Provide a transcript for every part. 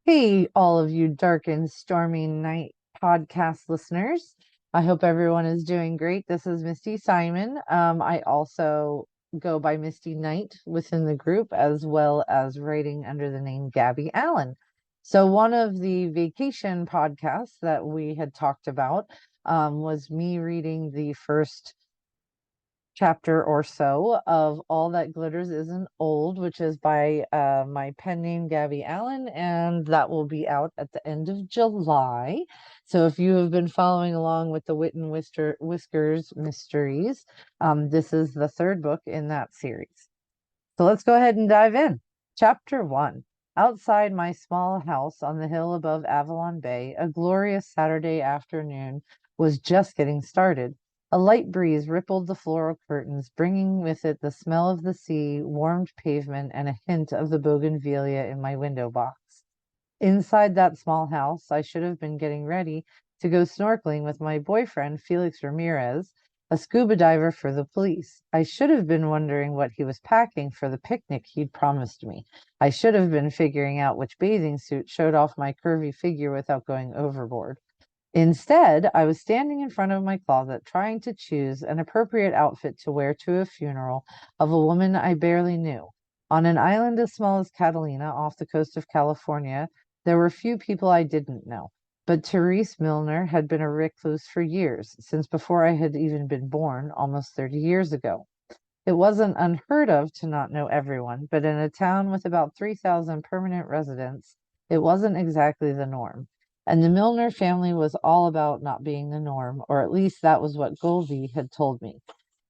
Hey, all of you dark and stormy night podcast listeners. I hope everyone is doing great. This is Misty Simon. I also go by Misty Knight within the group, as well as writing under the name Gabby Allan. So, one of the vacation podcasts that we had talked about was me reading the first chapter or so of All That Glitters Isn't Old, which is by my pen name Gabby Allan, and that will be out at the end of July. So if you have been following along with the Whit and Whiskers mysteries, this is the third book in that series. So let's go ahead and dive in. Chapter 1. Outside my small house on the hill above Avalon Bay, a glorious Saturday afternoon was just getting started. A light breeze rippled the floral curtains, bringing with it the smell of the sea, warmed pavement, and a hint of the bougainvillea in my window box. Inside that small house, I should have been getting ready to go snorkeling with my boyfriend, Felix Ramirez, a scuba diver for the police. I should have been wondering what he was packing for the picnic he'd promised me. I should have been figuring out which bathing suit showed off my curvy figure without going overboard. Instead, I was standing in front of my closet trying to choose an appropriate outfit to wear to a funeral of a woman I barely knew. On an island as small as Catalina off the coast of California, there were few people I didn't know. But Therese Milner had been a recluse for years, since before I had even been born, almost 30 years ago. It wasn't unheard of to not know everyone, but in a town with about 3,000 permanent residents, it wasn't exactly the norm. And the Milner family was all about not being the norm, or at least that was what Goldy had told me.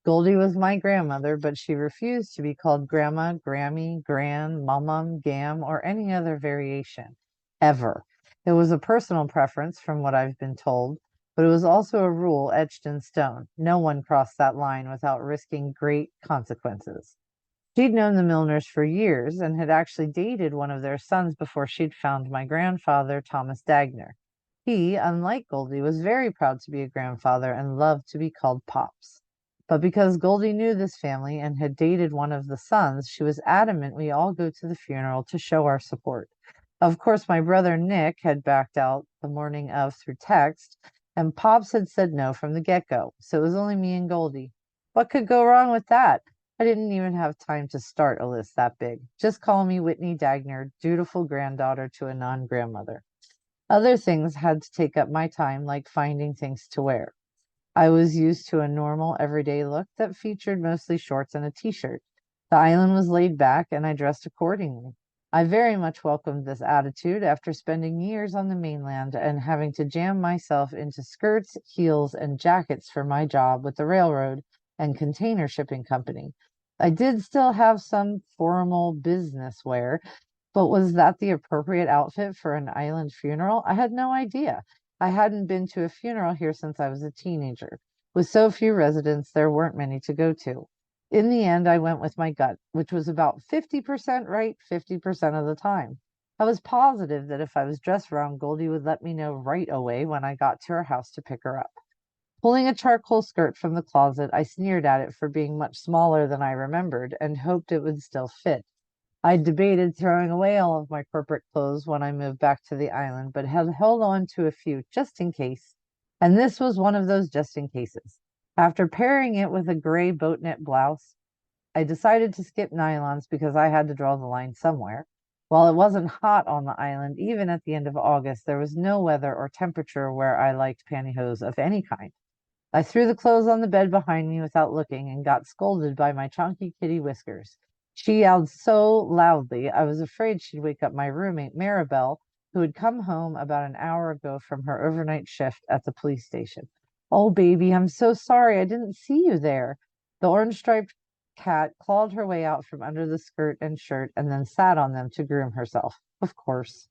Goldy was my grandmother, but she refused to be called Grandma, Grammy, Gran, Mum, Gam, or any other variation, ever. It was a personal preference, from what I've been told, but it was also a rule etched in stone. No one crossed that line without risking great consequences. She'd known the Milners for years and had actually dated one of their sons before she'd found my grandfather, Thomas Dagner. He, unlike Goldie, was very proud to be a grandfather and loved to be called Pops. But because Goldie knew this family and had dated one of the sons, she was adamant we all go to the funeral to show our support. Of course, my brother Nick had backed out the morning of through text, and Pops had said no from the get-go, so it was only me and Goldie. What could go wrong with that? I didn't even have time to start a list that big. Just call me Whitney Dagner, dutiful granddaughter to a non-grandmother. Other things had to take up my time, like finding things to wear. I was used to a normal, everyday look that featured mostly shorts and a t-shirt. The island was laid back, and I dressed accordingly. I very much welcomed this attitude after spending years on the mainland and having to jam myself into skirts, heels, and jackets for my job with the railroad and container shipping company. I did still have some formal business wear, but was that the appropriate outfit for an island funeral? I had no idea. I hadn't been to a funeral here since I was a teenager. With so few residents, there weren't many to go to. In the end, I went with my gut, which was about 50% right 50% of the time. I was positive that if I was dressed wrong, Goldie would let me know right away when I got to her house to pick her up. Pulling a charcoal skirt from the closet, I sneered at it for being much smaller than I remembered and hoped it would still fit. I debated throwing away all of my corporate clothes when I moved back to the island, but had held on to a few just in case. And this was one of those just in cases. After pairing it with a gray boat knit blouse, I decided to skip nylons because I had to draw the line somewhere. While it wasn't hot on the island, even at the end of August, there was no weather or temperature where I liked pantyhose of any kind. I threw the clothes on the bed behind me without looking and got scolded by my chunky kitty Whiskers. She yelled so loudly I was afraid she'd wake up my roommate, Maribel, who had come home about an hour ago from her overnight shift at the police station. Oh, baby, I'm so sorry. I didn't see you there. The orange-striped cat clawed her way out from under the skirt and shirt and then sat on them to groom herself. Of course.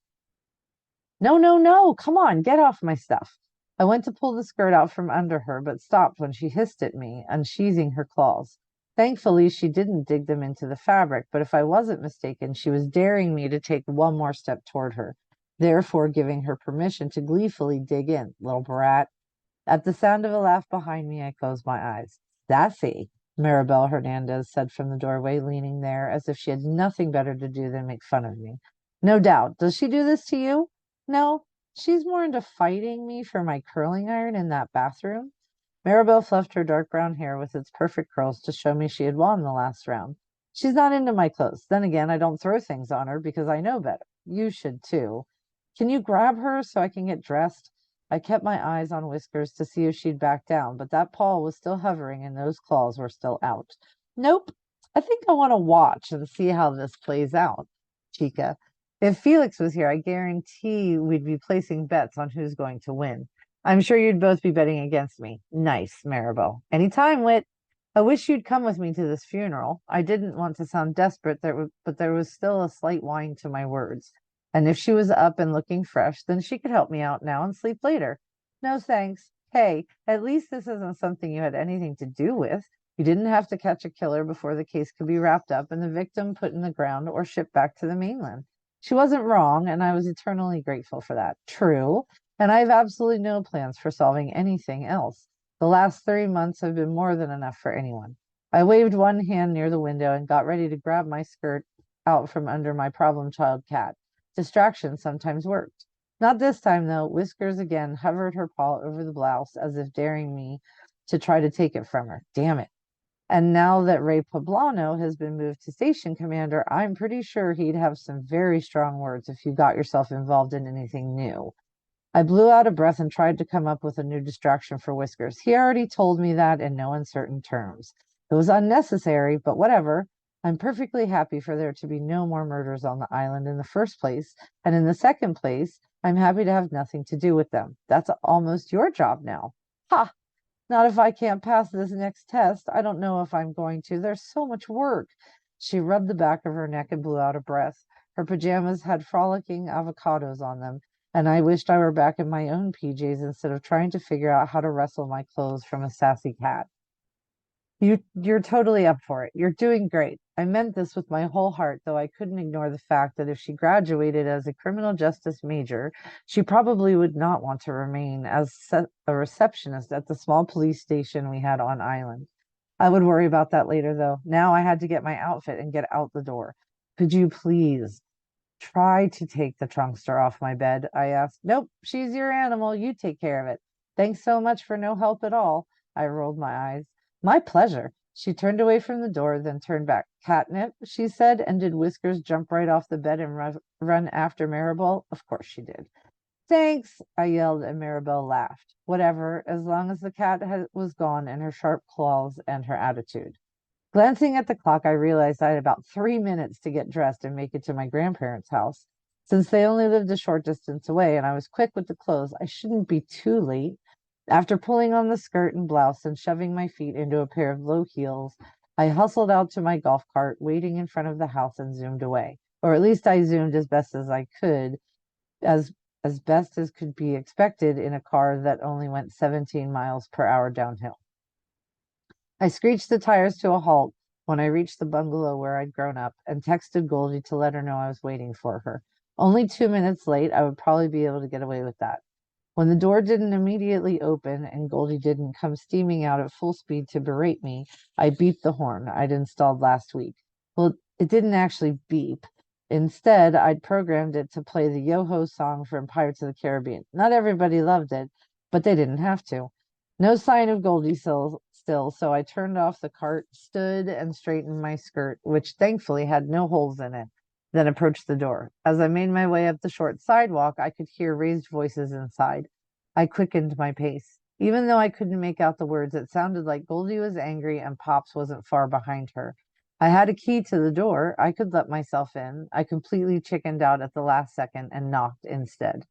No, no, no. Come on, get off my stuff. I went to pull the skirt out from under her, but stopped when she hissed at me, unsheathing her claws. Thankfully, she didn't dig them into the fabric, but if I wasn't mistaken, she was daring me to take one more step toward her, therefore giving her permission to gleefully dig in, little brat. At the sound of a laugh behind me, I closed my eyes. Sassy, Maribel Hernandez said from the doorway, leaning there as if she had nothing better to do than make fun of me. No doubt. Does she do this to you? No, she's more into fighting me for my curling iron in that bathroom. Maribel fluffed her dark brown hair with its perfect curls to show me she had won the last round. She's not into my clothes. Then again, I don't throw things on her because I know better. You should too. Can you grab her so I can get dressed? I kept my eyes on Whiskers to see if she'd back down, but that paw was still hovering and those claws were still out. Nope. I think I want to watch and see how this plays out, Chica. If Felix was here, I guarantee we'd be placing bets on who's going to win. I'm sure you'd both be betting against me. Nice, Maribel. Anytime, Whit. I wish you'd come with me to this funeral. I didn't want to sound desperate, but there was still a slight whine to my words. And if she was up and looking fresh, then she could help me out now and sleep later. No thanks. Hey, at least this isn't something you had anything to do with. You didn't have to catch a killer before the case could be wrapped up and the victim put in the ground or shipped back to the mainland. She wasn't wrong, and I was eternally grateful for that. True, and I have absolutely no plans for solving anything else. The last 3 months have been more than enough for anyone. I waved one hand near the window and got ready to grab my skirt out from under my problem child cat. Distraction sometimes worked. Not this time, though. Whiskers again hovered her paw over the blouse as if daring me to try to take it from her. Damn it. And now that Ray Poblano has been moved to station commander, I'm pretty sure he'd have some very strong words if you got yourself involved in anything new. I blew out a breath and tried to come up with a new distraction for Whiskers. He already told me that in no uncertain terms. It was unnecessary, but whatever. I'm perfectly happy for there to be no more murders on the island in the first place. And in the second place, I'm happy to have nothing to do with them. That's almost your job now. Ha! Not if I can't pass this next test. I don't know if I'm going to. There's so much work. She rubbed the back of her neck and blew out a breath. Her pajamas had frolicking avocados on them, and I wished I were back in my own PJs instead of trying to figure out how to wrestle my clothes from a sassy cat. You're totally up for it. You're doing great. I meant this with my whole heart, though I couldn't ignore the fact that if she graduated as a criminal justice major, she probably would not want to remain as a receptionist at the small police station we had on island. I would worry about that later, though. Now I had to get my outfit and get out the door. Could you please try to take the trunkster off my bed? I asked. Nope, she's your animal. You take care of it. Thanks so much for no help at all. I rolled my eyes. My pleasure. She turned away from the door, then turned back. Catnip, she said, and did Whiskers jump right off the bed and run after Maribel? Of course she did. Thanks, I yelled, and Maribel laughed. Whatever, as long as the cat was gone and her sharp claws and her attitude. Glancing at the clock, I realized I had about 3 minutes to get dressed and make it to my grandparents' house. Since they only lived a short distance away and I was quick with the clothes, I shouldn't be too late. After pulling on the skirt and blouse and shoving my feet into a pair of low heels, I hustled out to my golf cart, waiting in front of the house, and zoomed away. Or at least I zoomed as best as I could, as as best as could be expected in a car that only went 17 miles per hour downhill. I screeched the tires to a halt when I reached the bungalow where I'd grown up and texted Goldy to let her know I was waiting for her. Only 2 minutes late, I would probably be able to get away with that. When the door didn't immediately open and Goldy didn't come steaming out at full speed to berate me, I beeped the horn I'd installed last week. Well, it didn't actually beep. Instead, I'd programmed it to play the Yo-Ho song from Pirates of the Caribbean. Not everybody loved it, but they didn't have to. No sign of Goldie still, so I turned off the cart, stood, and straightened my skirt, which thankfully had no holes in it, then approached the door. As I made my way up the short sidewalk, I could hear raised voices inside. I quickened my pace. Even though I couldn't make out the words, it sounded like Goldie was angry and Pops wasn't far behind her. I had a key to the door. I could let myself in. I completely chickened out at the last second and knocked instead.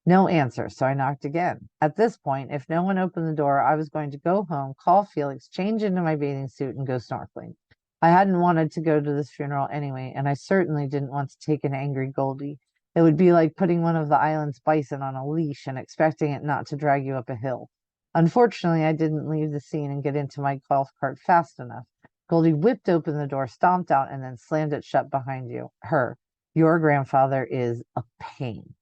No answer, so I knocked again. At this point, if no one opened the door, I was going to go home, call Felix, change into my bathing suit, and go snorkeling. I hadn't wanted to go to this funeral anyway, and I certainly didn't want to take an angry Goldie. It would be like putting one of the island's bison on a leash and expecting it not to drag you up a hill. Unfortunately, I didn't leave the scene and get into my golf cart fast enough. Goldie whipped open the door, stomped out, and then slammed it shut behind her. Your grandfather is a pain.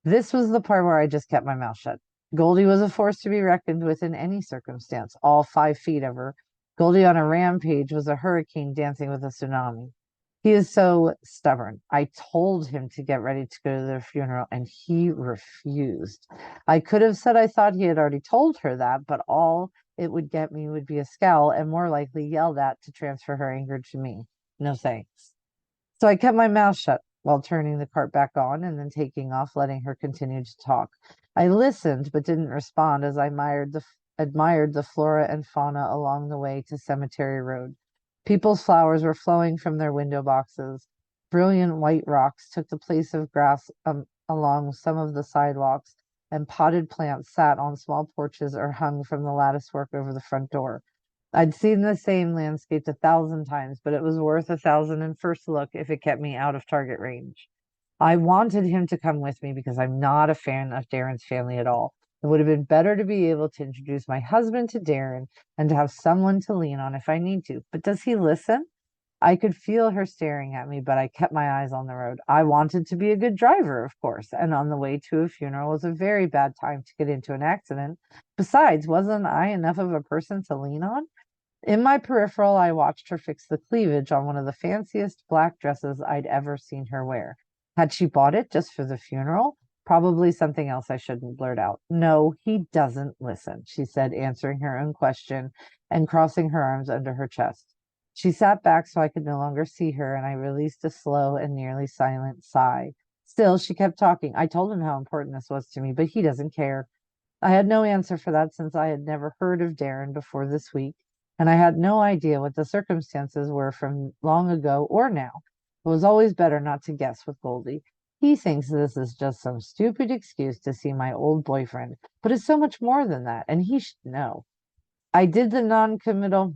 This was the part where I just kept my mouth shut. Goldie was a force to be reckoned with in any circumstance, all 5 feet of her. Goldie on a rampage was a hurricane dancing with a tsunami. He is so stubborn. I told him to get ready to go to the funeral and he refused. I could have said I thought he had already told her that, but all it would get me would be a scowl and more likely yelled at to transfer her anger to me. No thanks. So I kept my mouth shut while turning the cart back on and then taking off, letting her continue to talk. I listened but didn't respond as I admired the flora and fauna along the way to Cemetery Road. People's flowers were flowing from their window boxes. Brilliant white rocks took the place of grass along some of the sidewalks, and potted plants sat on small porches or hung from the latticework over the front door. I'd seen the same landscape 1,000 times, but it was worth 1,000 in first look if it kept me out of target range. I wanted him to come with me because I'm not a fan of Darren's family at all. It would have been better to be able to introduce my husband to Darren and to have someone to lean on if I need to. But does he listen? I could feel her staring at me, but I kept my eyes on the road. I wanted to be a good driver, of course, and on the way to a funeral was a very bad time to get into an accident. Besides, wasn't I enough of a person to lean on? In my peripheral, I watched her fix the cleavage on one of the fanciest black dresses I'd ever seen her wear. Had she bought it just for the funeral? Probably something else I shouldn't blurt out. No, he doesn't listen, she said, answering her own question and crossing her arms under her chest. She sat back so I could no longer see her, and I released a slow and nearly silent sigh. Still, she kept talking. I told him how important this was to me, but he doesn't care. I had no answer for that since I had never heard of Darren before this week, and I had no idea what the circumstances were from long ago or now. It was always better not to guess with Goldy. He thinks this is just some stupid excuse to see my old boyfriend, but it's so much more than that, and he should know. I did the non-committal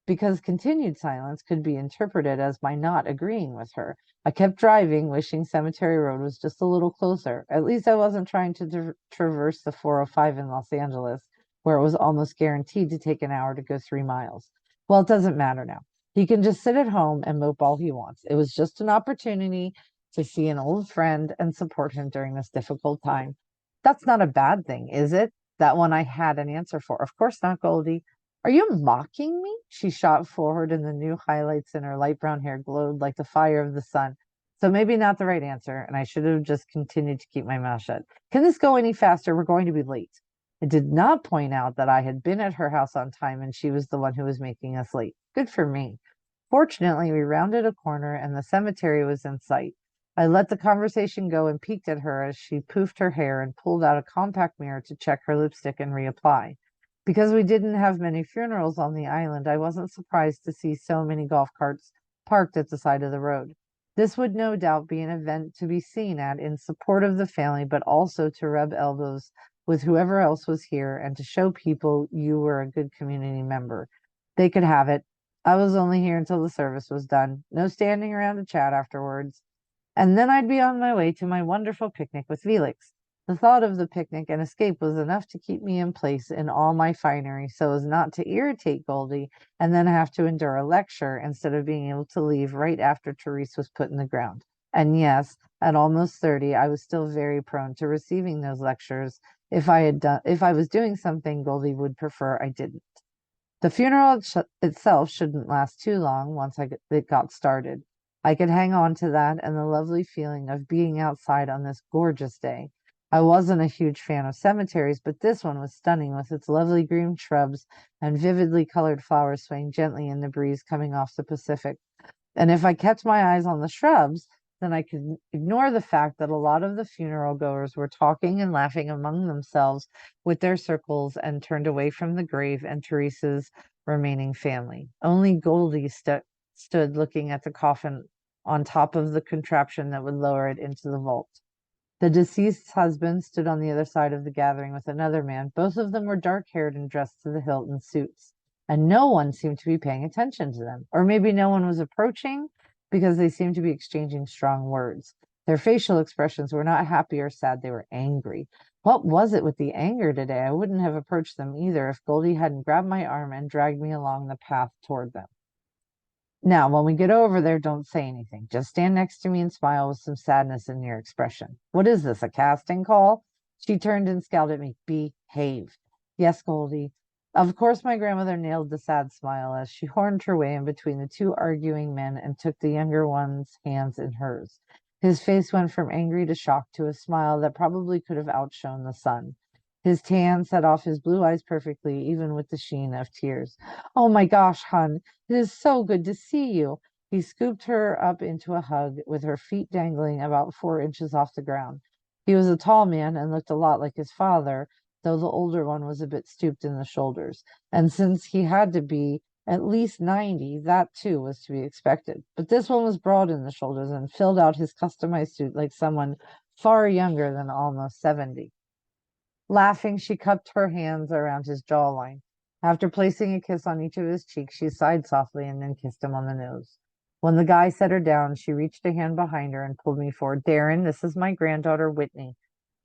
because continued silence could be interpreted as my not agreeing with her. I kept driving, wishing Cemetery Road was just a little closer. At least I wasn't trying to traverse the 405 in Los Angeles, where it was almost guaranteed to take an hour to go 3 miles. Well, it doesn't matter now. He can just sit at home and mope all he wants. It was just an opportunity to see an old friend and support him during this difficult time. That's not a bad thing, is it? That one I had an answer for. Of course not, Goldie. Are you mocking me? She shot forward, and the new highlights in her light brown hair glowed like the fire of the sun. So maybe not the right answer, and I should have just continued to keep my mouth shut. Can this go any faster? We're going to be late. I did not point out that I had been at her house on time and she was the one who was making us late. Good for me. Fortunately, we rounded a corner and the cemetery was in sight. I let the conversation go and peeked at her as she poofed her hair and pulled out a compact mirror to check her lipstick and reapply. Because we didn't have many funerals on the island, I wasn't surprised to see so many golf carts parked at the side of the road. This would no doubt be an event to be seen at in support of the family, but also to rub elbows with whoever else was here and to show people you were a good community member. They could have it. I was only here until the service was done. No standing around to chat afterwards. And then I'd be on my way to my wonderful picnic with Felix. The thought of the picnic and escape was enough to keep me in place in all my finery so as not to irritate Goldie and then have to endure a lecture instead of being able to leave right after Therese was put in the ground. And yes, at almost 30, I was still very prone to receiving those lectures if I was doing something Goldie would prefer I didn't. The funeral itself shouldn't last too long once it got started. I could hang on to that and the lovely feeling of being outside on this gorgeous day. I wasn't a huge fan of cemeteries, but this one was stunning with its lovely green shrubs and vividly colored flowers swaying gently in the breeze coming off the Pacific. And if I kept my eyes on the shrubs, then I could ignore the fact that a lot of the funeral goers were talking and laughing among themselves with their circles and turned away from the grave and Teresa's remaining family. Only Goldie stood looking at the coffin on top of the contraption that would lower it into the vault. The deceased's husband stood on the other side of the gathering with another man. Both of them were dark-haired and dressed to the hilt in suits, and no one seemed to be paying attention to them. Or maybe no one was approaching because they seemed to be exchanging strong words. Their facial expressions were not happy or sad, they were angry. What was it with the anger today? I wouldn't have approached them either if Goldie hadn't grabbed my arm and dragged me along the path toward them. Now, when we get over there, don't say anything. Just stand next to me and smile with some sadness in your expression. What is this, a casting call? She turned and scowled at me. Behave. Yes, Goldie. Of course, my grandmother nailed the sad smile as she horned her way in between the two arguing men and took the younger one's hands in hers. His face went from angry to shocked to a smile that probably could have outshone the sun. His tan set off his blue eyes perfectly, even with the sheen of tears. Oh my gosh, hon, it is so good to see you. He scooped her up into a hug with her feet dangling about 4 inches off the ground. He was a tall man and looked a lot like his father, though the older one was a bit stooped in the shoulders. And since he had to be at least 90, that too was to be expected. But this one was broad in the shoulders and filled out his customized suit like someone far younger than almost 70. Laughing, she cupped her hands around his jawline. After placing a kiss on each of his cheeks, she sighed softly and then kissed him on the nose. When the guy set her down, she reached a hand behind her and pulled me forward. Darren, this is my granddaughter, Whitney.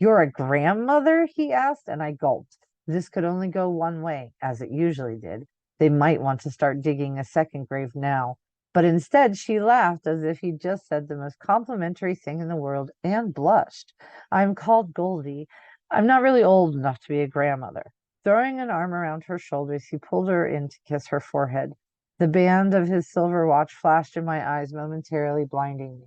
You're a grandmother? He asked, and I gulped. This could only go one way, as it usually did. They might want to start digging a second grave now. But instead, she laughed as if he'd just said the most complimentary thing in the world and blushed. I'm called Goldy. I'm not really old enough to be a grandmother. Throwing an arm around her shoulders, he pulled her in to kiss her forehead. The band of his silver watch flashed in my eyes, momentarily blinding me.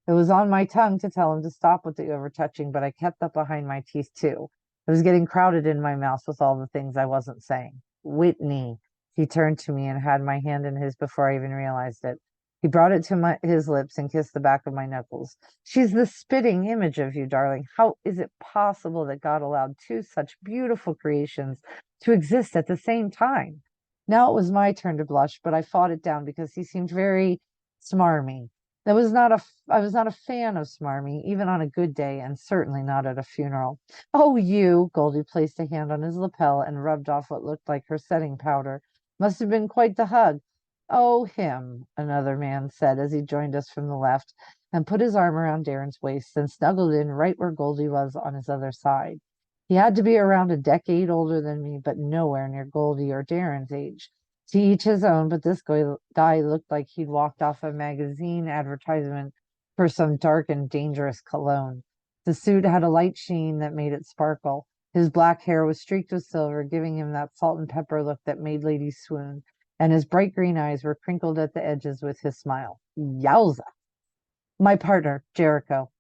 It was on my tongue to tell him to stop with the overtouching, but I kept that behind my teeth too. It was getting crowded in my mouth with all the things I wasn't saying. Whitney. He turned to me and had my hand in his before I even realized it. He brought it to his lips and kissed the back of my knuckles. She's the spitting image of you, darling. How is it possible that God allowed two such beautiful creations to exist at the same time? Now it was my turn to blush, but I fought it down because he seemed very smarmy. I was not a fan of smarmy, even on a good day, and certainly not at a funeral. Oh, you! Goldie placed a hand on his lapel and rubbed off what looked like her setting powder. Must have been quite the hug. Oh, him, another man said as he joined us from the left and put his arm around Darren's waist and snuggled in right where Goldie was on his other side. He had to be around a decade older than me, but nowhere near Goldie or Darren's age. To each his own, but this guy looked like he'd walked off a magazine advertisement for some dark and dangerous cologne. The suit had a light sheen that made it sparkle. His black hair was streaked with silver, giving him that salt and pepper look that made ladies swoon, and his bright green eyes were crinkled at the edges with his smile. Yowza! My partner, Jericho,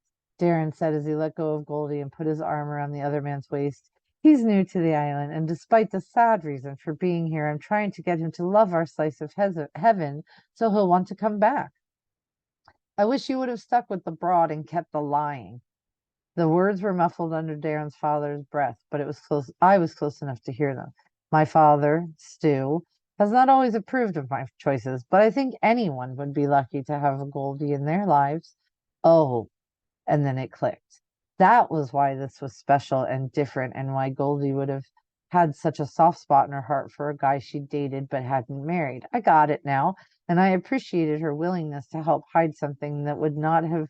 Darren said as he let go of Goldie and put his arm around the other man's waist. He's new to the island, and despite the sad reason for being here, I'm trying to get him to love our slice of heaven so he'll want to come back. I wish you would have stuck with the broad and kept the lying. The words were muffled under Darren's father's breath, but it was close. I was close enough to hear them. My father, Stu, has not always approved of my choices, but I think anyone would be lucky to have a Goldie in their lives. Oh, and then it clicked. That was why this was special and different, and why Goldie would have had such a soft spot in her heart for a guy she dated but hadn't married. I got it now, and I appreciated her willingness to help hide something that would not have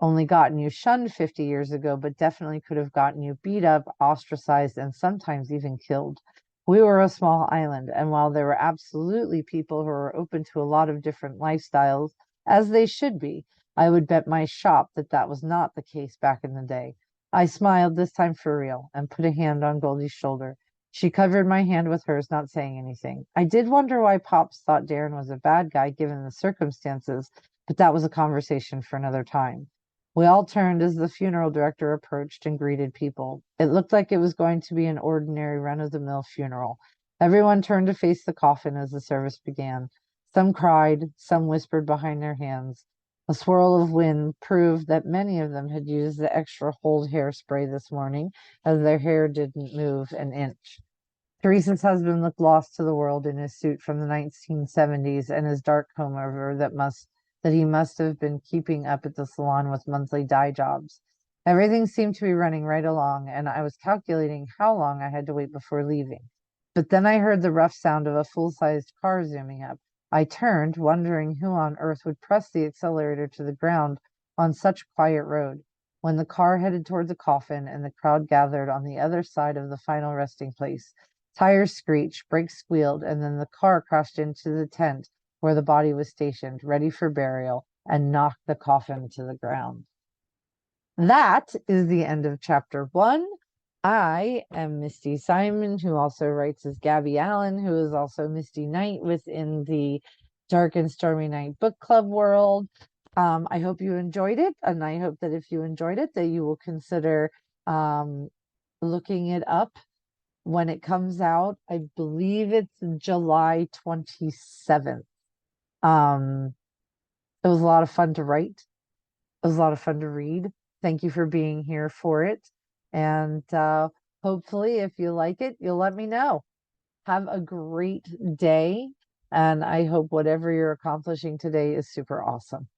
only gotten you shunned 50 years ago, but definitely could have gotten you beat up, ostracized, and sometimes even killed. We were a small island, and while there were absolutely people who were open to a lot of different lifestyles, as they should be, I would bet my shop that that was not the case back in the day. I smiled, this time for real, and put a hand on Goldie's shoulder. She covered my hand with hers, not saying anything. I did wonder why Pops thought Darren was a bad guy given the circumstances, but that was a conversation for another time. We all turned as the funeral director approached and greeted people. It looked like it was going to be an ordinary run-of-the-mill funeral. Everyone turned to face the coffin as the service began. Some cried, some whispered behind their hands. A swirl of wind proved that many of them had used the extra hold hairspray this morning, as their hair didn't move an inch. Teresa's husband looked lost to the world in his suit from the 1970s and his dark comb over that he must have been keeping up at the salon with monthly dye jobs. Everything seemed to be running right along, and I was calculating how long I had to wait before leaving. But then I heard the rough sound of a full-sized car zooming up. I turned, wondering who on earth would press the accelerator to the ground on such a quiet road. When the car headed toward the coffin and the crowd gathered on the other side of the final resting place, tires screeched, brakes squealed, and then the car crashed into the tent where the body was stationed, ready for burial, and knocked the coffin to the ground. That is the end of chapter 1. I am Misty Simon, who also writes as Gabby Allan, who is also Misty Knight within the Dark and Stormy Night book club world. I hope you enjoyed it, and I hope that if you enjoyed it, that you will consider um, looking it up when it comes out. I believe it's July 27th. Um, it was a lot of fun to write. It was a lot of fun to read. Thank you for being here for it. And hopefully, if you like it, you'll let me know. Have a great day. And I hope whatever you're accomplishing today is super awesome.